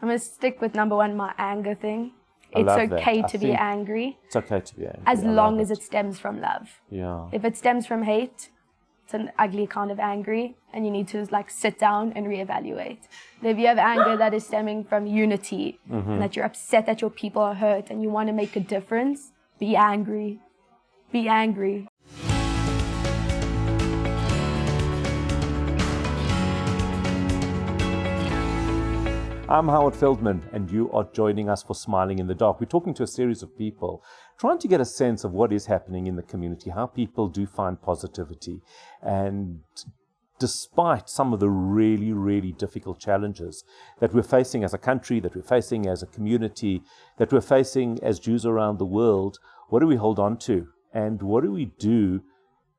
I'm going to stick with number one, my anger thing. I It's love okay that. to be angry. It's okay to be angry. As I long love as it stems from love. Yeah. If it stems from hate, it's an ugly kind of angry, and you need to like sit down and reevaluate. But if you have anger that is stemming from unity, and that you're upset that your people are hurt and you want to make a difference, be angry. Be angry. I'm Howard Feldman, and you are joining us for Smiling in the Dark. We're talking to a series of people, trying to get a sense of what is happening in the community, how people do find positivity. And despite some of the really, really difficult challenges that we're facing as a country, that we're facing as a community, that we're facing as Jews around the world, what do we hold on to? And what do we do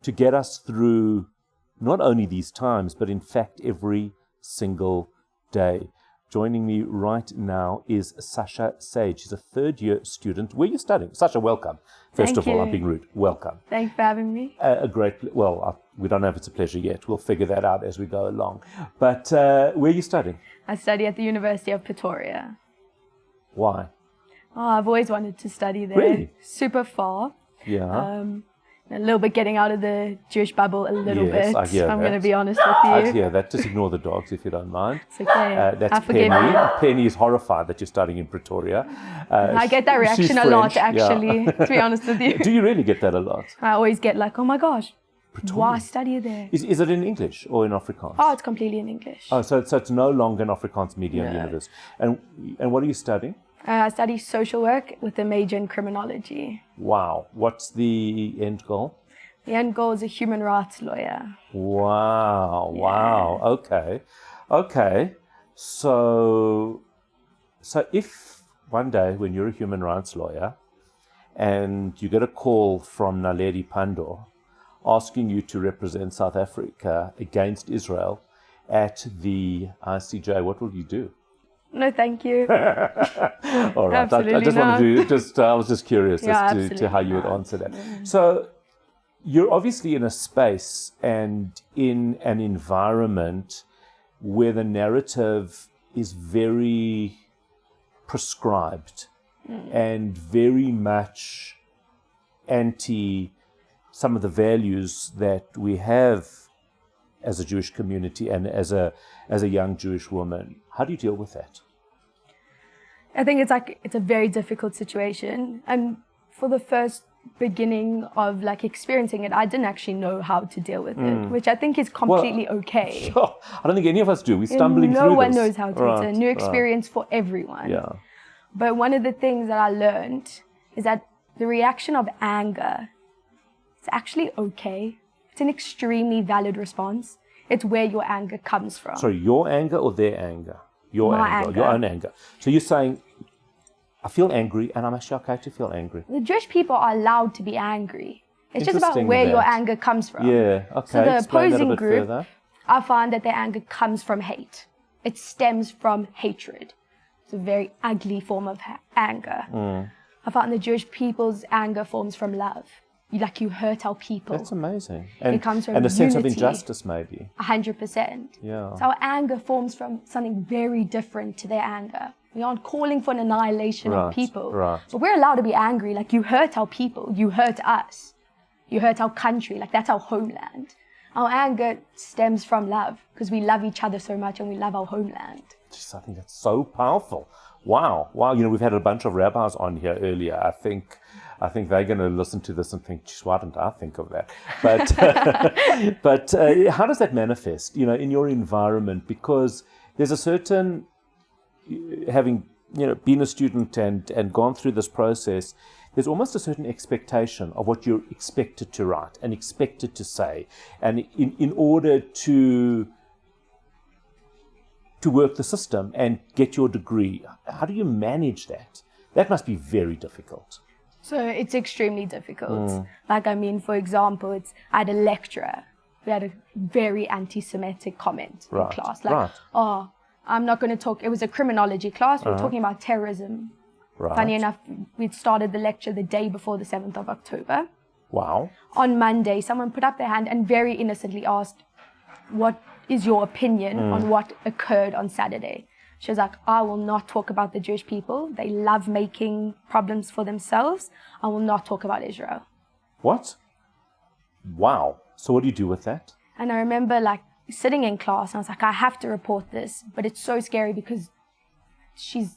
to get us through not only these times, but in fact every single day? Joining me right now is Sasha Said. She's a third-year student. Where are you studying? Sasha, welcome. First of all, I'm being rude. Welcome. Thanks for having me. We don't know if it's a pleasure yet. We'll figure that out as we go along. But where are you studying? I study at the University of Pretoria. Why? Oh, I've always wanted to study there. Really? Super far. Yeah. A little bit getting out of the Jewish bubble a little Yes, bit. I hear I'm that. going to be honest with you. I hear that. Just ignore the dogs if you don't mind. It's okay. That's I forgive Penny. you. Penny is horrified that you're studying in Pretoria. I get that she's reaction a lot, French, actually, to be honest with you. Do you really get that a lot? I always get like, oh my gosh, Pretoria? why study there? Is it in English or in Afrikaans? Oh, it's completely in English. Oh, so it's no longer an Afrikaans medium university. And what are you studying? I study social work with a major in criminology. Wow. What's the end goal? The end goal is a human rights lawyer. Wow. Wow. Okay. So if one day when you're a human rights lawyer and you get a call from Naledi Pandor asking you to represent South Africa against Israel at the ICJ, what will you do? No, thank you. All right. Absolutely I just not. wanted to I was just curious Yeah, as to how you would not. answer that. So you're obviously in a space and in an environment where the narrative is very prescribed and very much anti some of the values that we have as a Jewish community and as a young Jewish woman. How do you deal with that? I think it's a very difficult situation. And for the first beginning of like experiencing it, I didn't actually know how to deal with it, which I think is completely okay. Sure. I don't think any of us do. We're stumbling through this. No one knows how to. Right, It's a new experience for everyone. Yeah. But one of the things that I learned is that the reaction of anger, it's actually okay. It's an extremely valid response. It's where your anger comes from. Sorry, your anger or their anger? Your My your own anger. So you're saying, I feel angry and I'm actually okay to feel angry. The Jewish people are allowed to be angry. It's just about Interesting where that. your anger comes from. Yeah, okay. So the Explain that a opposing bit group, further. I find that their anger comes from hate. It stems from hatred. It's a very ugly form of anger. I find the Jewish people's anger forms from love. You hurt our people. That's amazing. And, It comes from and a sense of unity. injustice, maybe. 100%. Yeah. So our anger forms from something very different to their anger. We aren't calling for an annihilation of people. Right. But we're allowed to be angry. Like, you hurt our people. You hurt us. You hurt our country. Like, that's our homeland. Our anger stems from love because we love each other so much and we love our homeland. Just, I think that's so powerful. Wow. We've had a bunch of rabbis on here earlier. I think they're going to listen to this and think, geez, why didn't I think of that? But how does that manifest, in your environment? Because there's a certain, having, been a student and gone through this process, there's almost a certain expectation of what you're expected to write and expected to say. And in order to work the system and get your degree, how do you manage that? That must be very difficult. So it's extremely difficult. For example, I had a lecturer who had a very anti-Semitic comment in class. Oh, I'm not going to talk. It was a criminology class. We were talking about terrorism. Right. Funny enough, we'd started the lecture the day before the 7th of October. Wow. On Monday, someone put up their hand and very innocently asked, what is your opinion on what occurred on Saturday? She was like, I will not talk about the Jewish people. They love making problems for themselves. I will not talk about Israel. What? Wow. So what do you do with that? And I remember like sitting in class and I was like, I have to report this, but it's so scary because she's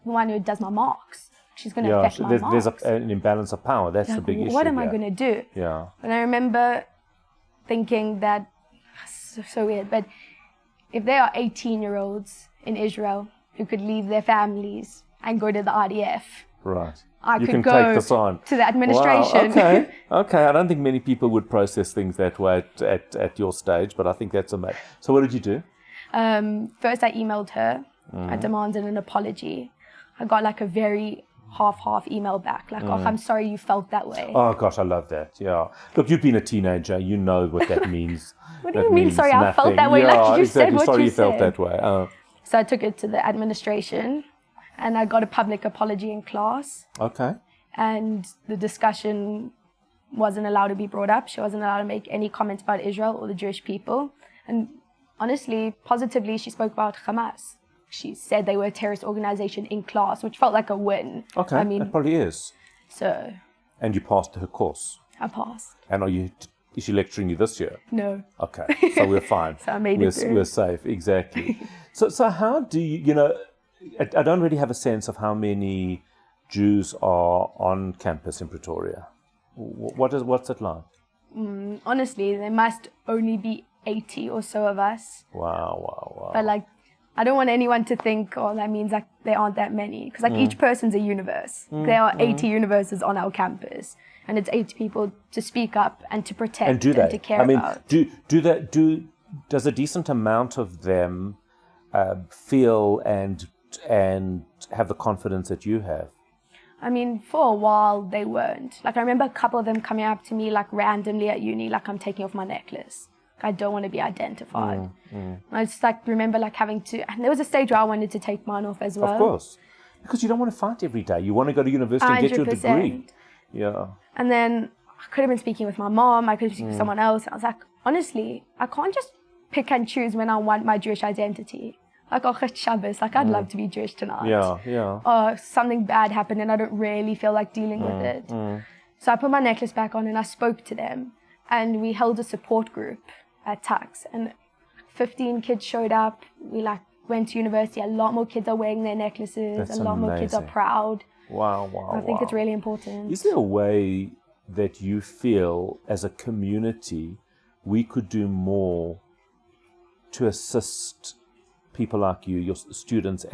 the one who does my marks. She's going to affect my marks. There's an imbalance of power. That's the big issue. What am I going to do? Yeah. And I remember thinking that, so weird, but if there are 18-year-olds in Israel who could leave their families and go to the IDF, right. I you could can go take this on. to the administration. Wow. Okay. I don't think many people would process things that way at your stage, but I think that's amazing. So what did you do? First, I emailed her. I demanded an apology. I got like a very half email back, like, oh, I'm sorry you felt that way. Oh, gosh, I love that. Yeah. Look, you've been a teenager. You know what that means. What do you mean, sorry, I felt that way? Yeah, like you exactly. said what sorry you you felt said. that way. So I took it to the administration and I got a public apology in class. Okay. And the discussion wasn't allowed to be brought up. She wasn't allowed to make any comments about Israel or the Jewish people. And honestly, positively, she spoke about Hamas. She said they were a terrorist organization in class, which felt like a win. Okay, I mean, that probably is. So. And you passed her course. I passed. And is she lecturing you this year? No. Okay, so we're fine. So I made it through. We're safe, exactly. So how do you, I don't really have a sense of how many Jews are on campus in Pretoria. What's it like? Honestly, there must only be 80 or so of us. Wow. But like, I don't want anyone to think, oh, that means like there aren't that many. Because like each person's a universe. There are 80 universes on our campus. And it's 80 people to speak up and to protect and to care about. Does a decent amount of them feel and have the confidence that you have? I mean, for a while they weren't. Like I remember a couple of them coming up to me like randomly at uni, like I'm taking off my necklace. I don't want to be identified. I just like remember like having to, and there was a stage where I wanted to take mine off as well. Of course, because you don't want to fight every day. You want to go to university and get your degree. Yeah. And then I could have been speaking with my mom. I could have been speaking with someone else. I was like, honestly, I can't just pick and choose when I want my Jewish identity. Like, oh, it's Shabbos. Like, I'd love to be Jewish tonight. Yeah. Or something bad happened and I don't really feel like dealing with it. So I put my necklace back on and I spoke to them. And we held a support group at Tuks. And 15 kids showed up. We like went to university. A lot more kids are wearing their necklaces. That's a lot more kids are proud. Wow. I think it's really important. Is there a way that you feel as a community we could do more to assist people like you, your students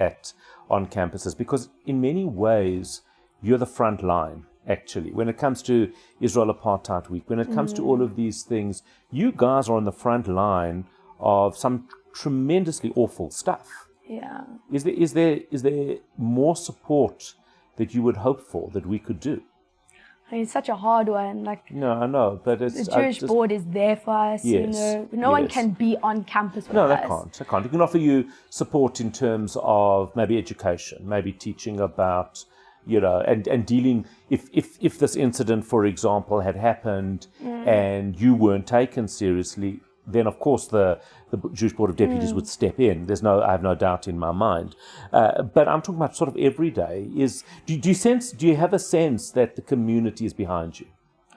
on campuses? Because in many ways, you're the front line, actually. When it comes to Israel Apartheid Week, when it comes to all of these things, you guys are on the front line of some tremendously awful stuff. Yeah. Is there more support that you would hope for that we could do? I mean, it's such a hard one. Like, no, I know, but it's the Jewish board is there for us. Yes, no one can be on campus with us. No, they can't. They can offer you support in terms of maybe education, maybe teaching about, and dealing. If this incident, for example, had happened and you weren't taken seriously, then of course the Jewish Board of Deputies would step in. I have no doubt in my mind. But I'm talking about sort of every day. Do you have a sense that the community is behind you?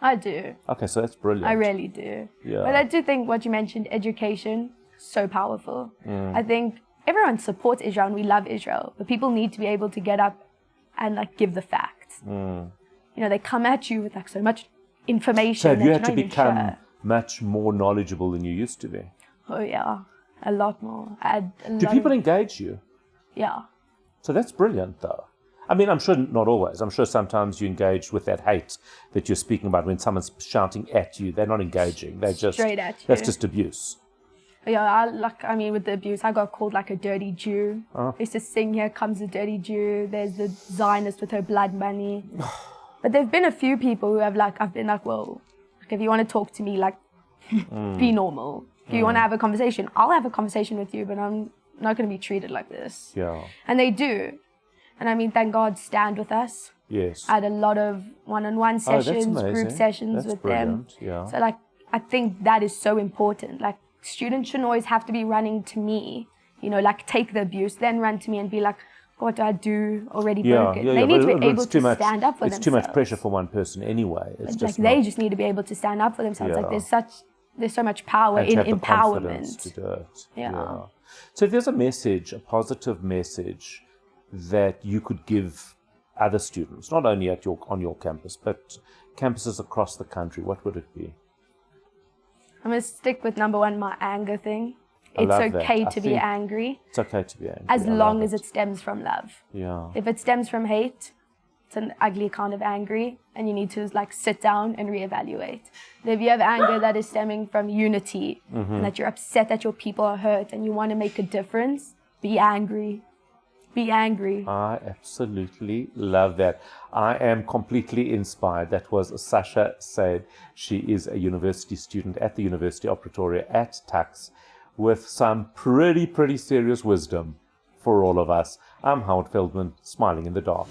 I do. Okay, so that's brilliant. I really do. Yeah. But I do think what you mentioned, education, so powerful. I think everyone supports Israel and we love Israel, but people need to be able to get up and like give the facts. They come at you with like so much information. So have you that had to you're not become even sure. much more knowledgeable than you used to be? Oh yeah, a lot more. Do people engage you? Yeah. So that's brilliant, though. I mean, I'm sure not always. I'm sure sometimes you engage with that hate that you're speaking about. When someone's shouting at you, they're not engaging. They're just straight at you. That's just abuse. Yeah, with the abuse, I got called like a dirty Jew. I used to sing, "Here comes a dirty Jew." There's the Zionist with her blood money. But there've been a few people who have I've been like, whoa. If you want to talk to me, be normal. If you want to have a conversation, I'll have a conversation with you, but I'm not going to be treated like this. Yeah. And they do. And I mean, thank God, stand with us. Yes. I had a lot of one-on-one sessions, group sessions with them. Yeah. So I think that is so important. Like, students shouldn't always have to be running to me. like take the abuse, then run to me and be like, what do I do? Already Yeah, broken. yeah, They yeah, need to but be able it's too to much, stand up for it's themselves. too much pressure for one person anyway. It's just They not, just need to be able to stand up for themselves. Yeah. Like there's so much power and to in have the confidence to empowerment. do it. Yeah. So if there's a message, a positive message that you could give other students, not only on your campus, but campuses across the country, what would it be? I'm going to stick with number one, my anger thing. I It's love that. okay I to be think angry It's okay to be angry. as I love long as it stems from love. Yeah. If it stems from hate, it's an ugly kind of angry, and you need to sit down and reevaluate. If you have anger that is stemming from unity, and that you're upset that your people are hurt and you want to make a difference, be angry. Be angry. I absolutely love that. I am completely inspired. That was Sasha Said. She is a university student at the University of Pretoria at Tuks, with some pretty serious wisdom for all of us. I'm Howard Feldman, smiling in the dark.